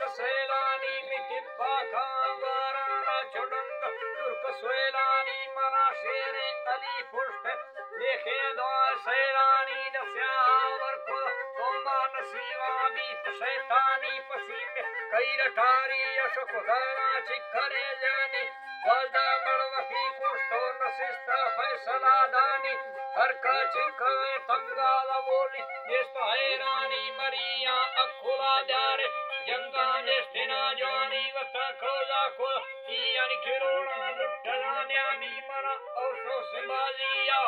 तुर्क सैलानी मिथिपा खांगाराना चुडंग तुर्क सैलानी मना शेरे अली पुष्ट देखे दो सैलानी दस्यावर को तोमा नसीवा बीत शैतानी पसीम कई रठारी यशक दाना चिखरे जानी गलदा मड़वकी कुष्टो नसिस्ता फैसला दानी हर का चिखवे तंगाला बोली देस्त हैरानी मरिया अखुला जारे जंगा देस्तिना जानी वता खोला को यानी खिरोना लुटला न्यामी मना ओसो सिंबाजिया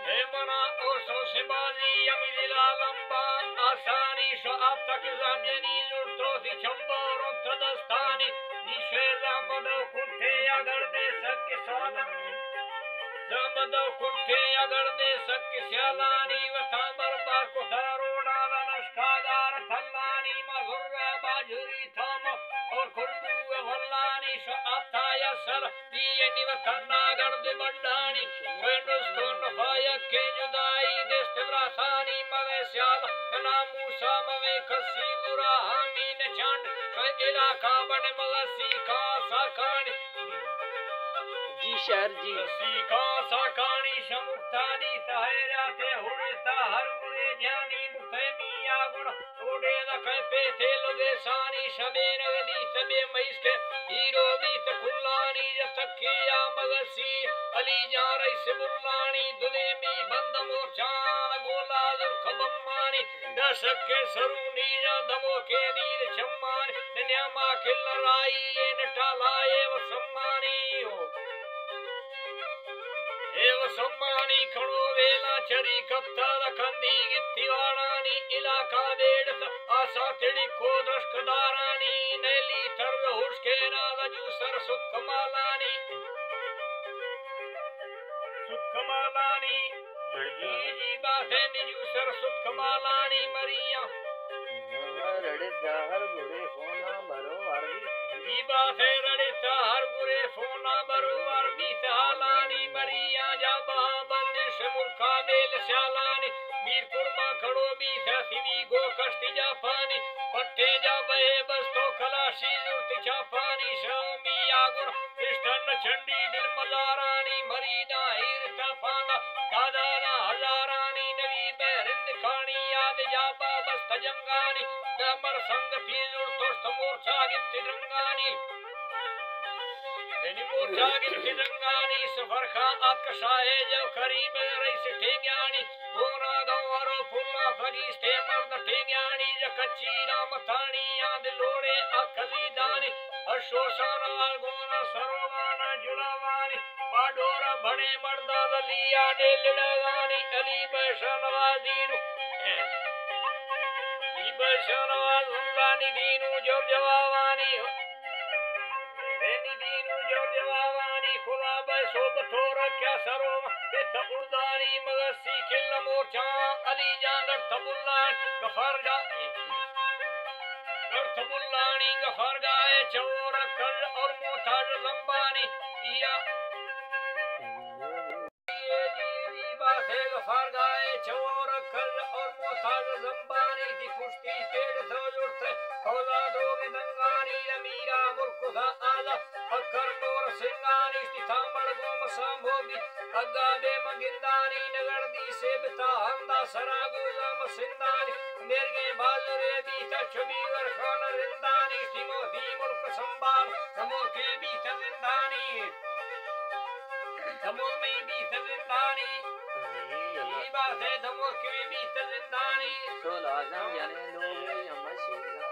हे मना ओसो सिंबाजिया मिला लंबा आसानी शो आप तक ज़मीनी लुटो दी चंबरों तदस्तानी निशेला मदो कुठे अगर दे सके साला जमदो कुठे अगर दे सके स्यालानी वथा बरबार को दारोड़ा नस्कादार थल्लानी मगुर्रा बाजुरी थम और खुरबू वल्लानी शो आताया सल दिए निवथना गर्द बंडानी वेंडोस्तो नफाया के जुदाई देस्तरासानी मवे स्याल ना मूसा मवे खसी गुरा हामीन चांद वे इलाका बने मगसी का साकानी जी शहर जी सीखा साकानी शमुक्तानी सहेरा थे हुड़ता हर बुरे जानी मुखे मिया गुण उड़े न कहते थे लोगे सानी शबे नगदी सबे मईस के हीरो बीत कुल्लानी जतकिया मगसी अली जा रही से बुल्लानी दुले में बंद मोर्चान गोला दुर खबम्मानी दशक के सरूनी दमो के दीर चम्मानी दुनिया के लड़ाई ये नटालाए वो सम्मानी हो एव सम्मानी खड़ो वेला चरी कप्ता लखंदी गित्तिवाणानी इलाका बेड़ आशा तिड़ी को दशकदारानी नैली थर्व हुस्के नालजू सर सुखमालानी जी बाते निजू सर सुखमालानी मरिया रड़े हर बुरे फोना भरो अरबी जी बाते रड़े हर बुरे फोना भरो अरबी सहालानी मरिया जाबा बंदिश मुल्का बेल शालानी मीर कुर्मा खड़ो भी सिवी गो कष्टी जापानी पट्टे जा बहे बस तो खलाशी जुर्त चापानी शमी आगुर इष्टन चंडी दिल मलारानी मरीदा हीर तफांदा कादाना हजारानी नवी बहरिंद खानी याद जाबा बस तजंगानी दमर संग फीजुर तोस्त मोर्चा गित्ति रंगानी मोर्चा गित्ति रंगानी सफर खा आत्कशाहे जब करीब रईस ठेंग्यानी गोना गौरो फुल्ला फरीस थे मर्द ठेंग्यानी जकच्ची रामथानी याद लोड़े अखजीदानी अशोषण वाल गोना सरोवाना जुलावानी बाडोरा बड़े मर्दा दलिया डेलगानी अली बैशनवादीनु बैशनवाद हुंगानी दीनु जो जवावानी दीनु जो जवावानी खुदा बैसोब थोरा क्या सरोम इत्त उर्दानी मगसी किल्ला मोर्चा अली जांगर तबुल्लान गफर जा तबुल्लानी गफर गाए चोर कल और मोथाज लंबानी या गफर गाए चोर कल और मोथाज लंबानी दी कुश्ती तेड़ जोड़ थे खोला दोगे दंगानी अमीरा मुर्कुदा आला अकर मोर सिंगानी स्थितांबड़ गोम सांभोगी अगादे मगिंदानी नगर दी से बिता हंदा सरा गोलाम सिंदानी मेरगे बालरे बीता चुबीवर खान रिंदानी स्थिमो दी मुल्क संभाल नमो के बीता जिंदानी नमो में बीता जिंदानी ये बात है नमो के बीता जिंदानी तो लाजम यानी लोगे हम शेरा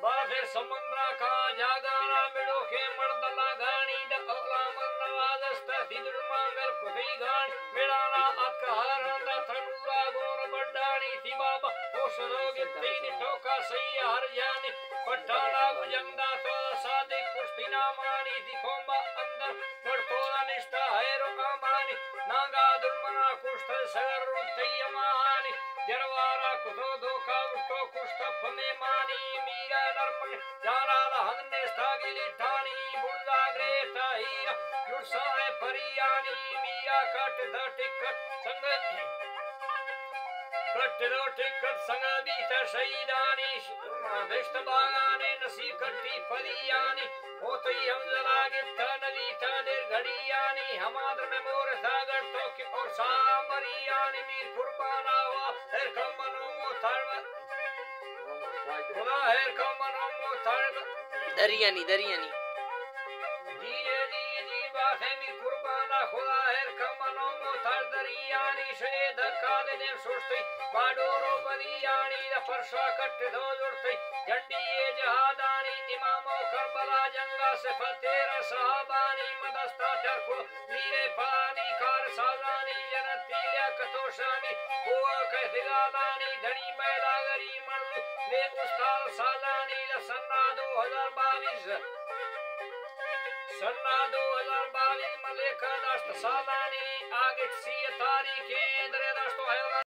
बाफे समुद्रा का जागाना बिडो के मर्दला गानी द अगला मंदवादस्त दिदुर मांगल कुदी गान मेराना अकहार द थंडूरा गोर बड्डानी थी बाबा होशरोगे तीन टोका सही हर जानी पट्टाना गुजंदा तो सादे कुश्तीना मानी दिखोंबा अंदर गड़तोला निष्ठा है रुकामानी नागा दुर्मना कुष्ठ सगर रुतयमानी जरवारा कुतो धोखा उठो कुष्ठ फमे मानी मीरा नरपन जाना लहन्ने स्थागिली ठानी बुर्जा ग्रेता हीरा जुड़साए Pariyani Meera cut the ticket संग कट्टो टिकट संगीत शहीदानी बेस्ट बागाने नसी कट्टी फलियानी होती हम जलागे नदी थानेर घड़ियानी हमारे में मोर सागर तो कि और सामरियानी मीर कुर्बाना हुआ हर कमनो थर्व खुदा हर कमनो थर्व दरियानी जी बात है मीर कुर्बाना खुदा हर कमनो थर दरियानी शे धक्का देने सुस्ती बाडोरो बदियानी द फरशा कट दो जुड़ती झंडी ये जहादानी इमामो करबला जंगा से फतेरा साहबानी मदस्ता चरखो मीरे फलानी कार साजानी जनती या कतोशानी हुआ कहदिलानी धनी बैलागरी मर्द वे उस्ताद सालानी द सन्ना 2022 मलेका दस्त सालानी आगे सी तारीख दरे दस्तो है